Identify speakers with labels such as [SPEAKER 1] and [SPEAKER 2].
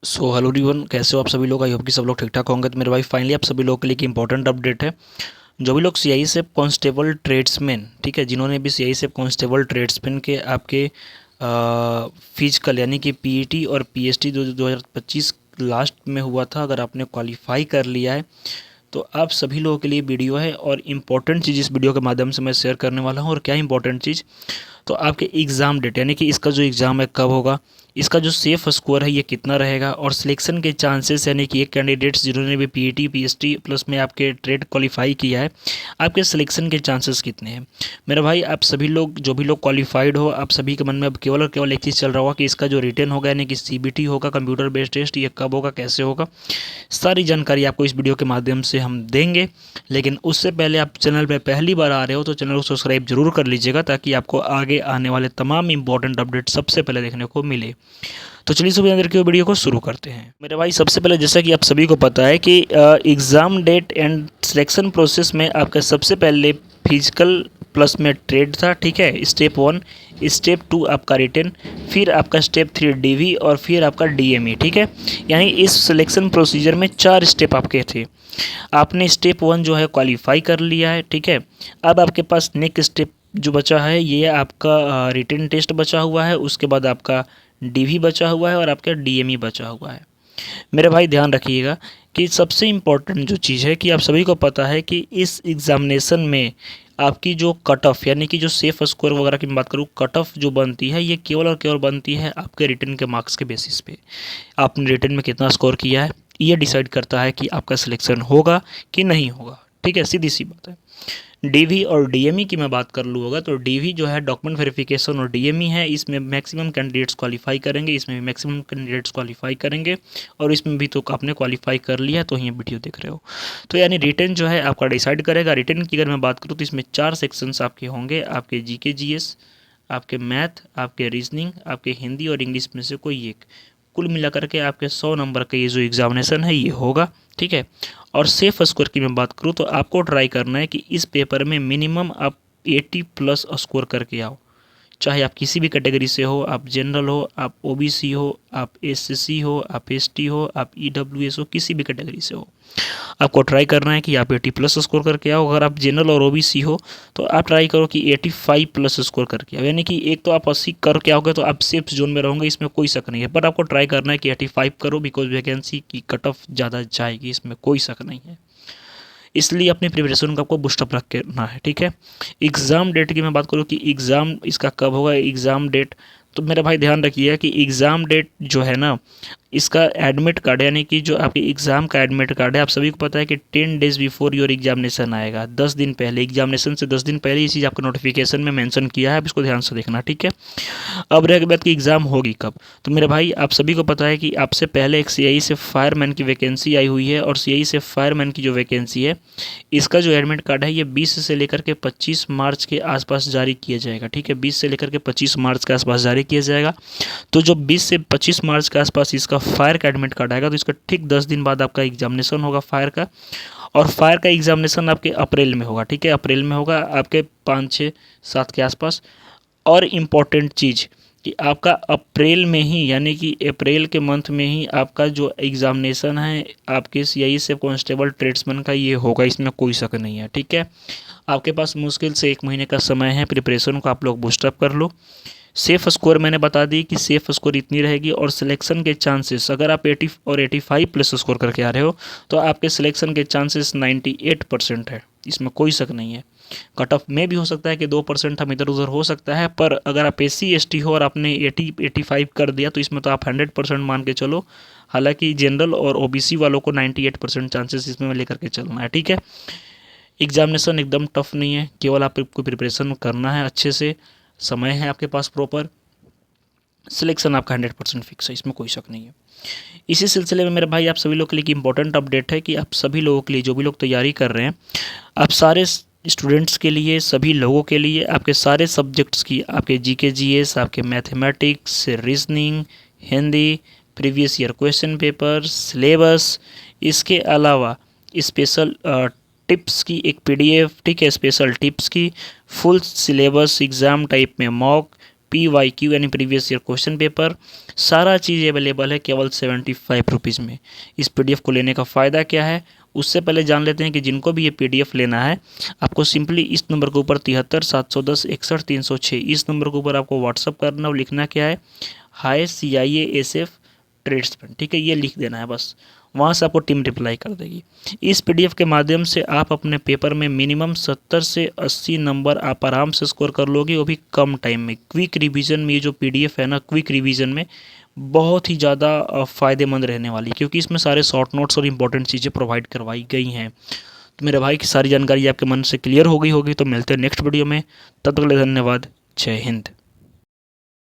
[SPEAKER 1] So hello everyone, कैसे हो आप सभी लोग। आई होप कि सब लोग ठीक ठाक होंगे। तो मेरे भाई फाइनली आप सभी लोगों के लिए एक इंपॉर्टेंट अपडेट है। जो भी लोग सीआईएसएफ कांस्टेबल ट्रेड्समैन, ठीक है, जिन्होंने भी सीआईएसएफ कांस्टेबल ट्रेड्समैन के आपके फिजिकल यानी कि पीईटी और पीएसटी 2025 लास्ट में हुआ था, अगर आपने क्वालिफाई कर लिया है तो आप सभी लोगों के लिए वीडियो है। और इम्पोर्टेंट चीज़ इस वीडियो के माध्यम से मैं शेयर करने वाला हूँ। और क्या इंपॉर्टेंट चीज़, तो आपके एग्ज़ाम डेट यानी कि इसका जो एग्ज़ाम है कब होगा, इसका जो सेफ स्कोर है ये कितना रहेगा, और सिलेक्शन के चांसेस यानी कि एक कैंडिडेट्स जिन्होंने भी पीईटी पीएसटी प्लस में आपके ट्रेड क्वालिफाई किया है, आपके सिलेक्शन के चांसेस कितने हैं। मेरा भाई आप सभी लोग जो भी लोग क्वालिफाइड हो, आप सभी के मन में अब केवल और केवल एक चीज़ चल रहा होगा कि इसका जो रिटर्न होगा यानी कि सीबीटी होगा, कंप्यूटर बेस्ड टेस्ट, ये कब होगा, कैसे होगा। सारी जानकारी आपको इस वीडियो के माध्यम से हम देंगे। लेकिन उससे पहले आप चैनल पर पहली बार आ रहे हो तो चैनल को सब्सक्राइब जरूर कर लीजिएगा, ताकि आपको आगे आने वाले तमाम इंपॉर्टेंट अपडेट सबसे पहले देखने को मिले। तो चलिए सुबह अंदर की वीडियो को शुरू करते हैं। मेरे भाई सबसे पहले जैसा कि आप सभी को पता है कि exam date and selection process में आपका सबसे पहले फिजिकल प्लस में ट्रेड था, ठीक है, स्टेप 1। स्टेप 2 आपका रिटन, फिर आपका स्टेप 3 डीवी, और फिर आपका डीएमई, ठीक है। यानी इस सिलेक्शन प्रोसीजर में 4 स्टेप आपके थे। आपने स्टेप 1 जो है क्वालिफाई कर लिया है, ठीक है। अब आपके पास नेक्स्ट स्टेप जो बचा है ये आपका रिटन टेस्ट बचा हुआ है, उसके बाद आपका डीवी बचा हुआ है और आपका डीएमई बचा हुआ है। मेरे भाई ध्यान रखिएगा कि सबसे इम्पोर्टेंट जो चीज़ है कि आप सभी को पता है कि इस एग्ज़ामिनेशन में आपकी जो कट ऑफ यानी कि जो सेफ स्कोर वगैरह की मैं बात करूँ, कट ऑफ जो बनती है ये केवल और केवल बनती है आपके रिटन के मार्क्स के बेसिस पे। आपने रिटन में कितना स्कोर किया है ये डिसाइड करता है कि आपका सिलेक्शन होगा कि नहीं होगा, ठीक है, सीधी सी बात है। डीवी और डीएमई की मैं बात कर लूँ होगा तो डीवी जो है डॉक्यूमेंट वेरिफिकेशन, और डीएमई है इसमें मैक्सिमम कैंडिडेट्स क्वालिफाई करेंगे, इसमें भी मैक्सिमम कैंडिडेट्स क्वालिफाई करेंगे। और इसमें भी तो आपने क्वालिफाई कर लिया तो ये वीडियो देख रहे हो। तो यानी रिटन जो है आपका डिसाइड करेगा। रिटन की अगर मैं बात करूँ तो इसमें 4 सेक्शंस आपके होंगे, आपके जीके जीएस, आपके मैथ, आपके रीजनिंग, आपके हिंदी और इंग्लिश में से कोई एक। कुल मिलाकर के आपके 100 नंबर का ये जो एग्जामिनेशन है ये होगा, ठीक है। और सेफ स्कोर की मैं बात करूँ तो आपको ट्राई करना है कि इस पेपर में मिनिमम आप 80 प्लस स्कोर करके आओ। चाहे आप किसी भी कैटेगरी से हो, आप जनरल हो, आप ओबीसी हो, आप एससी हो, आप एसटी हो, आप ईडब्ल्यूएस हो, किसी भी कैटेगरी से हो, आपको ट्राई करना है कि आप 80 प्लस स्कोर करके आओ। अगर आप जनरल और ओबीसी हो तो आप ट्राई करो कि 85 प्लस स्कोर करके आओ। यानी कि एक तो आप 80 करके आओगे तो आप सेफ जोन में रहोगे, इसमें कोई शक नहीं है। पर आपको ट्राई करना है कि 85 करो, बिकॉज वैकेंसी की कट ऑफ ज़्यादा जाएगी, इसमें कोई शक नहीं है। इसलिए अपनी प्रिपरेशन को आपको बूस्टअप रख करना है, ठीक है। एग्ज़ाम डेट की मैं बात करूँ कि एग्ज़ाम इसका कब होगा, एग्ज़ाम डेट, तो मेरा भाई ध्यान रखिए कि एग्ज़ाम डेट जो है ना, इसका एडमिट कार्ड यानी कि जो आपके एग्ज़ाम का एडमिट कार्ड है, आप सभी को पता है कि 10 डेज़ बिफोर योर एग्जामिनेशन आएगा। 10 दिन पहले, एग्जामिनेशन से 10 दिन पहले ये चीज़ आपको नोटिफिकेशन में मेंशन किया है, आप इसको ध्यान से देखना, ठीक है। अब रह बात की एग्ज़ाम होगी कब, तो मेरे भाई आप सभी को पता है कि आपसे पहले एक सीआई से फायरमैन की वैकेंसी आई हुई है, और सीआई से फायरमैन की जो वैकेंसी है इसका जो एडमिट कार्ड है ये 20 से लेकर के 25 मार्च के आसपास जारी किया जाएगा, ठीक है। 20 से लेकर के 25 मार्च के आसपास जारी किया जाएगा। तो जो 20 से 25 मार्च के आसपास इसका फायर का एडमिट कार्ड आएगा तो इसका ठीक 10 दिन बाद आपका एग्जामिनेशन होगा फायर का। और फायर का एग्जामिनेशन आपके अप्रैल में होगा, ठीक है, अप्रैल में होगा आपके 5, 6, 7 के आसपास। और इम्पॉर्टेंट चीज़ कि आपका अप्रैल में ही यानी कि अप्रैल के मंथ में ही आपका जो एग्ज़ामिनेशन है आपके सीआई से कांस्टेबल ट्रेड्समैन का ये होगा, इसमें कोई शक नहीं है, ठीक है। आपके पास मुश्किल से 1 महीने का समय है, प्रिपरेशन को आप लोग बूस्टअप कर लो। सेफ़ स्कोर मैंने बता दी कि सेफ़ स्कोर इतनी रहेगी, और सिलेक्शन के चांसेस अगर आप 80 और 85 प्लस स्कोर करके आ रहे हो तो आपके सिलेक्शन के चांसेस 98% है, इसमें कोई शक नहीं है। कट ऑफ में भी हो सकता है कि 2% हम इधर उधर हो सकता है, पर अगर आप एससी एसटी हो और आपने 80-85 कर दिया तो इसमें तो आप 100% मान के चलो। हालांकि जनरल और ओबीसी वालों को 98% चांसेस इसमें लेकर के चलना है, ठीक है। एग्जामिनेशन एकदम टफ नहीं है, केवल आपको प्रिपरेशन करना है अच्छे से, समय है आपके पास प्रॉपर, सिलेक्शन आपका 100% फिक्स है, इसमें कोई शक नहीं है। इसी सिलसिले में मेरे भाई आप सभी लोग के लिए इंपॉर्टेंट अपडेट है कि आप सभी लोगों के लिए जो भी लोग तैयारी कर रहे हैं, आप सारे स्टूडेंट्स के लिए, सभी लोगों के लिए आपके सारे सब्जेक्ट्स की, आपके जीके जीएस, आपके mathematics, reasoning, Hindi, previous year question paper, syllabus, इसके अलावा स्पेशल टिप्स की एक पीडीएफ, ठीक है, स्पेशल टिप्स की फुल सिलेबस एग्ज़ाम टाइप में मॉक PYQ यानी प्रीवियस ईयर क्वेश्चन पेपर, सारा चीज़ अवेलेबल है केवल 75 रुपीज़ में। इस PDF को लेने का फ़ायदा क्या है, उससे पहले जान लेते हैं कि जिनको भी ये PDF लेना है, आपको सिंपली इस नंबर के ऊपर 73 710 61 306 इस नंबर के ऊपर आपको व्हाट्सअप करना और लिखना क्या है, हाय CIASF ट्रेड्समैन, ठीक है, ये लिख देना है बस। वहाँ से आपको टीम रिप्लाई कर देगी। इस PDF के माध्यम से आप अपने पेपर में मिनिमम 70 से 80 नंबर आप आराम से स्कोर कर लोगे, वो भी कम टाइम में। क्विक रिवीजन में ये जो PDF है ना, क्विक रिवीजन में बहुत ही ज़्यादा फ़ायदेमंद रहने वाली, क्योंकि इसमें सारे शॉर्ट नोट्स और इंपॉर्टेंट चीज़ें प्रोवाइड करवाई गई हैं। तो मेरे भाई की सारी जानकारी आपके मन से क्लियर हो गई होगी। तो मिलते हैं नेक्स्ट वीडियो में, तब तक के लिए धन्यवाद। जय हिंद।